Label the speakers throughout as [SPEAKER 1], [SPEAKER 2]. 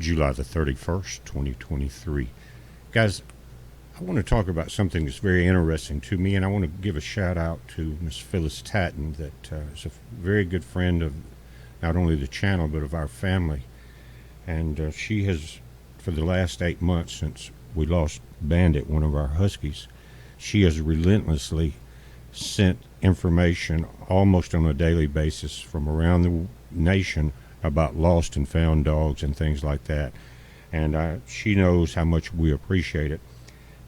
[SPEAKER 1] July the 31st, 2023. Guys, I want to talk about something that's very interesting to me, and I want to give a shout out to Miss Phyllis Tatton, that is a very good friend of not only the channel but of our family. And she has, for the last 8 months since we lost Bandit, one of our Huskies, she has relentlessly sent information almost on a daily basis from around the nation about lost and found dogs and things like that. And she knows how much we appreciate it.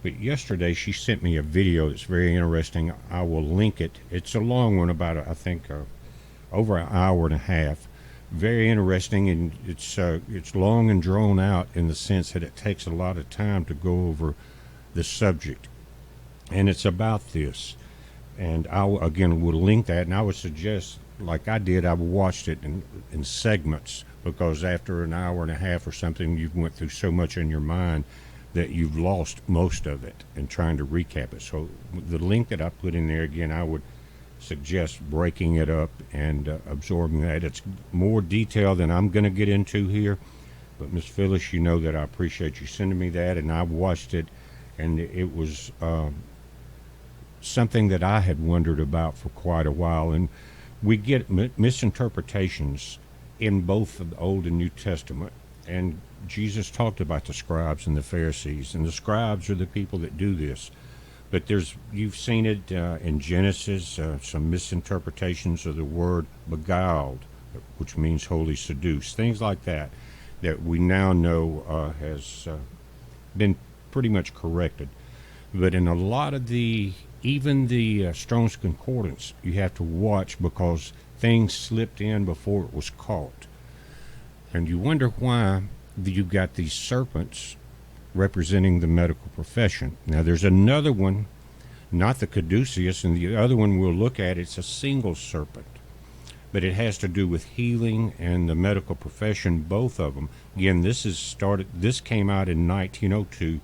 [SPEAKER 1] But yesterday she sent me a video that's very interesting. I will link it. It's a long one, about I think over an hour and a half. Very interesting, and it's long and drawn out in the sense that it takes a lot of time to go over the subject. And it's about this. And I again will link that, and I would suggest, like I did, I watched it in segments, because after an hour and a half or something, you've went through so much in your mind that you've lost most of it and trying to recap it. So the link that I put in there, again, I would suggest breaking it up and absorbing that. It's more detail than I'm going to get into here, but Miss Phyllis, you know that I appreciate you sending me that, and I watched it, and it was something that I had wondered about for quite a while. And we get misinterpretations in both the Old and New Testament, and Jesus talked about the scribes and the Pharisees, and the scribes are the people that do this. But you've seen it in Genesis, some misinterpretations of the word beguiled, which means wholly seduced, things like that, that we now know has been pretty much corrected. But in a lot of even the Strong's Concordance, you have to watch, because things slipped in before it was caught. And you wonder why you got these serpents representing the medical profession. Now there's another one, not the caduceus, and the other one we'll look at, it's a single serpent. But it has to do with healing and the medical profession, both of them. Again, this came out in 1902.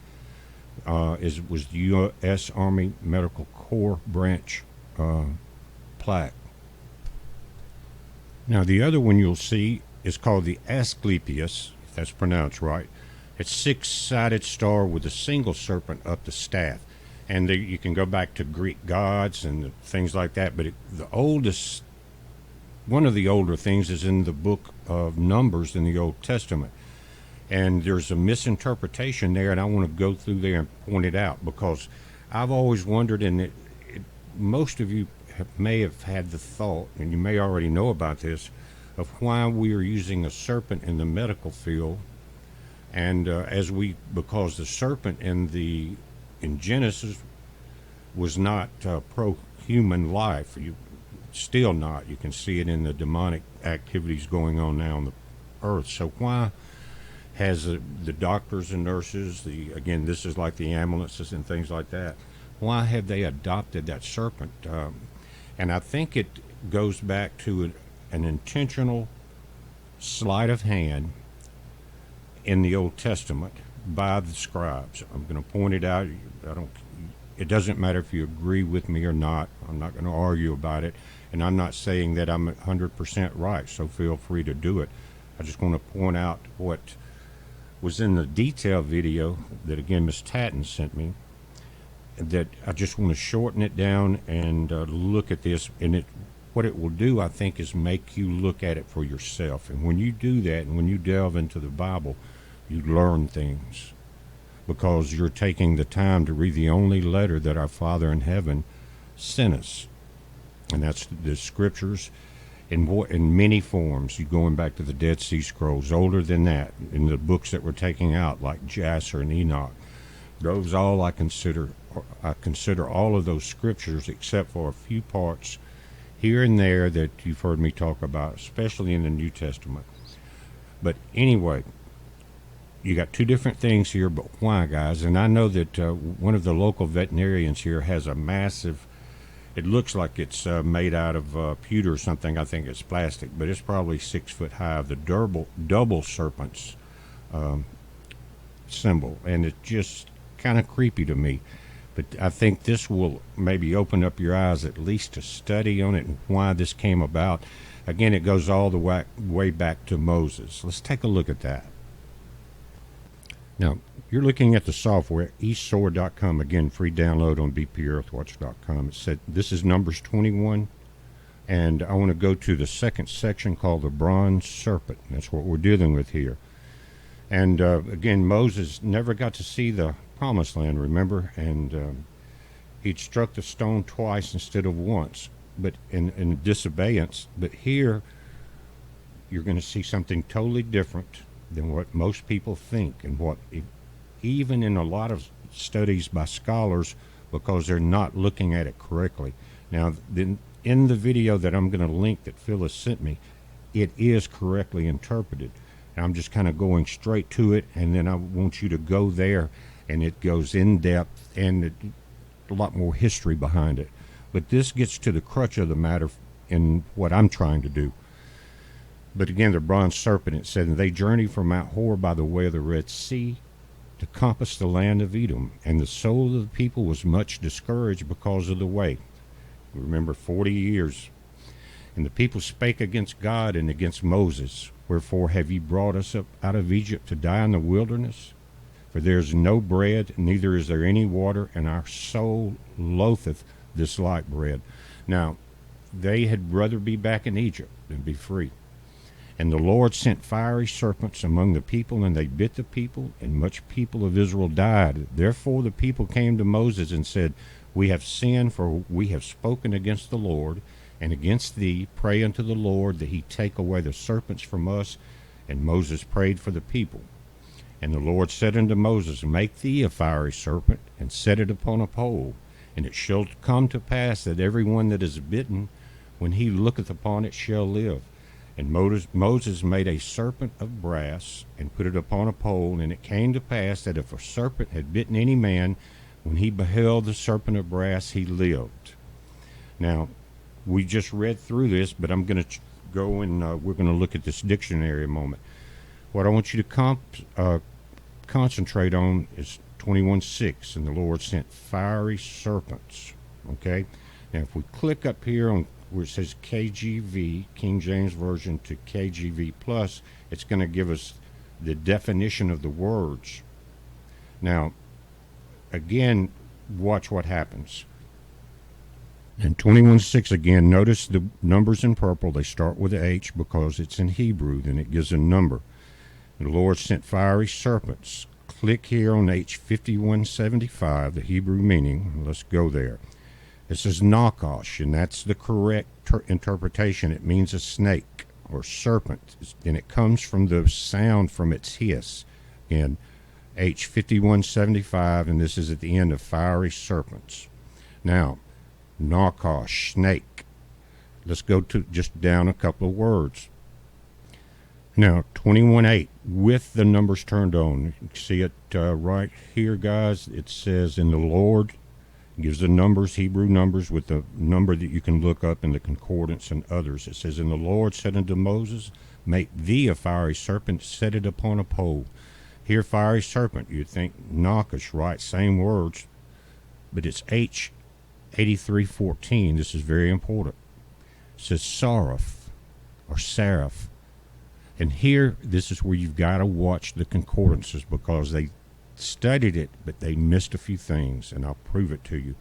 [SPEAKER 1] Was the U.S. Army Medical Corps branch plaque. Now the other one you'll see is called the Asclepius, if that's pronounced right. It's six-sided star with a single serpent up the staff. And you can go back to Greek gods and things like that, but one of the older things is in the book of Numbers in the Old Testament. And there's a misinterpretation there, and I want to go through there and point it out, because I've always wondered, and most of you may have had the thought, and you may already know about this, of why we are using a serpent in the medical field. And because the serpent in Genesis was not pro-human life, still not. You can see it in the demonic activities going on now on the earth. So why has the doctors and nurses, again, this is like the ambulances and things like that, why have they adopted that serpent? And I think it goes back to an intentional sleight of hand in the Old Testament by the scribes. I'm going to point it out. It doesn't matter if you agree with me or not. I'm not going to argue about it, and I'm not saying that I'm 100% right, so feel free to do it. I just want to point out what was in the detailed video that, again, Miss Tatton sent me, that I just want to shorten it down and look at this. And what it will do, I think, is make you look at it for yourself. And when you do that, and when you delve into the Bible, you learn things, because you're taking the time to read the only letter that our Father in heaven sent us. And that's the scriptures in many forms. You're going back to the Dead Sea Scrolls, older than that, in the books that we're taking out, like Jasher and Enoch. Those all I consider all of those scriptures, except for a few parts here and there that you've heard me talk about, especially in the New Testament. But anyway, you got two different things here, but why, guys? And I know that one of the local veterinarians here has a massive, it looks like it's made out of pewter or something. I think it's plastic, but it's probably 6 foot high, of the double serpents symbol. And it's just kind of creepy to me. But I think this will maybe open up your eyes at least to study on it and why this came about. Again, it goes all the way back to Moses. Let's take a look at that. Now, you're looking at the software, eSword.com. Again, free download on BPearthWatch.com. It said this is Numbers 21, and I want to go to the second section called the Bronze Serpent. That's what we're dealing with here. And again, Moses never got to see the Promised Land, remember? And he'd struck the stone twice instead of once, but in disobedience. But here, you're going to see something totally different than what most people think, and what even in a lot of studies by scholars, because they're not looking at it correctly. Now, then, in the video that I'm going to link that Phyllis sent me, it is correctly interpreted. And I'm just kind of going straight to it, and then I want you to go there, and it goes in depth and a lot more history behind it. But this gets to the crux of the matter in what I'm trying to do. But again, the bronze serpent, it said, and they journeyed from Mount Hor by the way of the Red Sea to compass the land of Edom. And the soul of the people was much discouraged because of the way. Remember, 40 years. And the people spake against God and against Moses. Wherefore have ye brought us up out of Egypt to die in the wilderness? For there is no bread, neither is there any water, and our soul loatheth this light bread. Now, they had rather be back in Egypt than be free. And the Lord sent fiery serpents among the people, and they bit the people, and much people of Israel died. Therefore the people came to Moses and said, We have sinned, for we have spoken against the Lord, and against thee. Pray unto the Lord that he take away the serpents from us. And Moses prayed for the people. And the Lord said unto Moses, Make thee a fiery serpent, and set it upon a pole. And it shall come to pass that every one that is bitten, when he looketh upon it, shall live. And Moses made a serpent of brass, and put it upon a pole. And it came to pass that if a serpent had bitten any man, when he beheld the serpent of brass, he lived. Now, we just read through this, but I'm going to go and we're going to look at this dictionary a moment. What I want you to concentrate on is 21:6, and the Lord sent fiery serpents. Okay? Now, if we click up here on where it says KJV, King James Version, to KJV Plus, it's going to give us the definition of the words. Now, again, watch what happens. In 21:6 again, notice the numbers in purple. They start with a H because it's in Hebrew. Then it gives a number. The Lord sent fiery serpents. Click here on H5175, the Hebrew meaning. Let's go there. It says Nakash, and that's the correct interpretation. It means a snake or serpent, and it comes from the sound from its hiss. Again, H5175, and this is at the end of fiery serpents. Now, Nakash, snake. Let's go to just down a couple of words. Now, 21:8, with the numbers turned on. You can see it right here, guys. It says, in the Lord, gives the numbers, Hebrew numbers, with the number that you can look up in the concordance and others. It says, and the Lord said unto Moses, Make thee a fiery serpent, set it upon a pole. Here, fiery serpent, you'd think Nakash, right? Same words, but it's H8314. This is very important. It says Saraph, or Seraph. And here, this is where you've got to watch the concordances, because they studied it, but they missed a few things, and I'll prove it to you.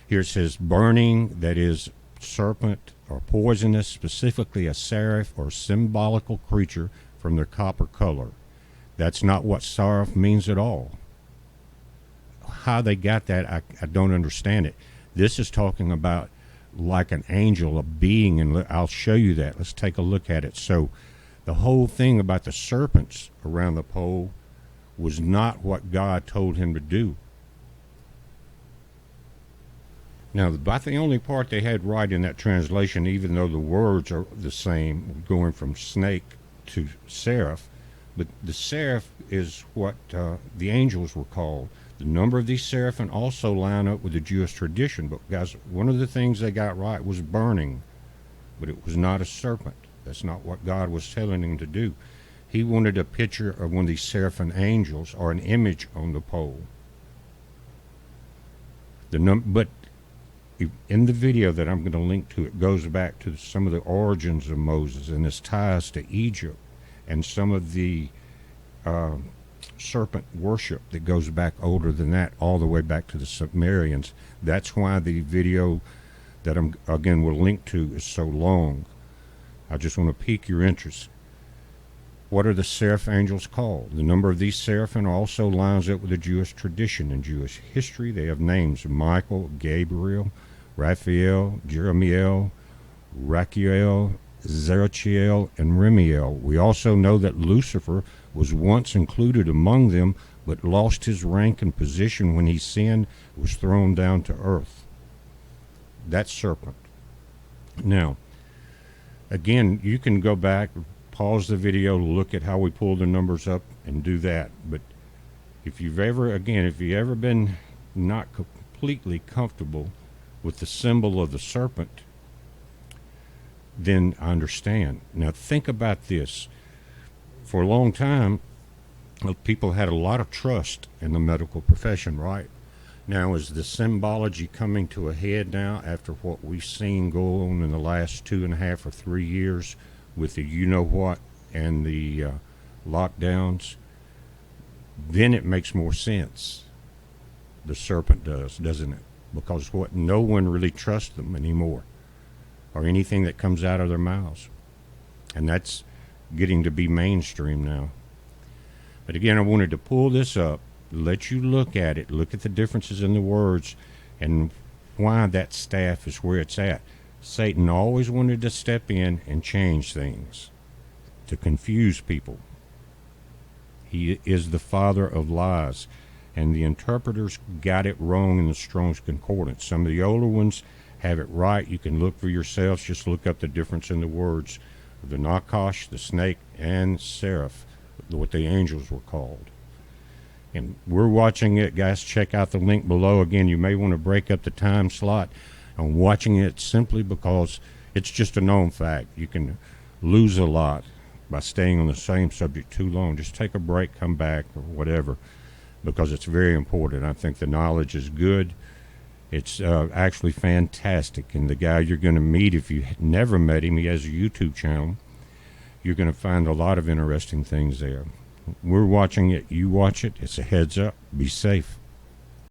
[SPEAKER 1] Here it says burning, that is serpent or poisonous, specifically a seraph or symbolical creature from their copper color. That's not what seraph means at all. How they got that, I don't understand it. This is talking about like an angel, a being, and I'll show you that. Let's take a look at it. So the whole thing about the serpents around the pole was not what God told him to do. Now, about the only part they had right in that translation, even though the words are the same, going from snake to seraph, but the seraph is what the angels were called. The number of these seraphim also line up with the Jewish tradition. But guys, one of the things they got right was burning, but it was not a serpent. That's not what God was telling him to do. He wanted a picture of one of these seraphim angels or an image on the pole. But in the video that I'm going to link to, it goes back to some of the origins of Moses and his ties to Egypt and some of the serpent worship that goes back older than that, all the way back to the Sumerians. That's why the video that I'm again will link to is so long. I just want to pique your interest. What are the seraph angels called? The number of these seraphim also lines up with the Jewish tradition and Jewish history. They have names: Michael, Gabriel, Raphael, Jeremiel, Rachiel, Zerachiel, and Remiel. We also know that Lucifer was once included among them, but lost his rank and position when he sinned, was thrown down to earth. That's serpent. Now, again, you can go back, pause the video, look at how we pull the numbers up, and do that. But if you've ever been not completely comfortable with the symbol of the serpent, then I understand. Now think about this. For a long time, people had a lot of trust in the medical profession, right? Now, is the symbology coming to a head now after what we've seen go on in the last 2.5 or 3 years with the you-know-what and the lockdowns? Then it makes more sense. The serpent does, doesn't it? Because no one really trusts them anymore, or anything that comes out of their mouths. And that's getting to be mainstream now. But again, I wanted to pull this up, let you look at it, look at the differences in the words, and why that staff is where it's at. Satan always wanted to step in and change things, to confuse people. He is the father of lies, and the interpreters got it wrong in the Strong's Concordance. Some of the older ones have it right. You can look for yourselves. Just look up the difference in the words of the Nakash, the snake, and seraph, what the angels were called. And we're watching it, guys. Check out the link below. Again, you may want to break up the time slot on watching it, simply because it's just a known fact. You can lose a lot by staying on the same subject too long. Just take a break, come back, or whatever, because it's very important. I think the knowledge is good. It's actually fantastic. And the guy you're going to meet, if you never met him, he has a YouTube channel. You're going to find a lot of interesting things there. We're watching it. You watch it. It's a heads up. Be safe.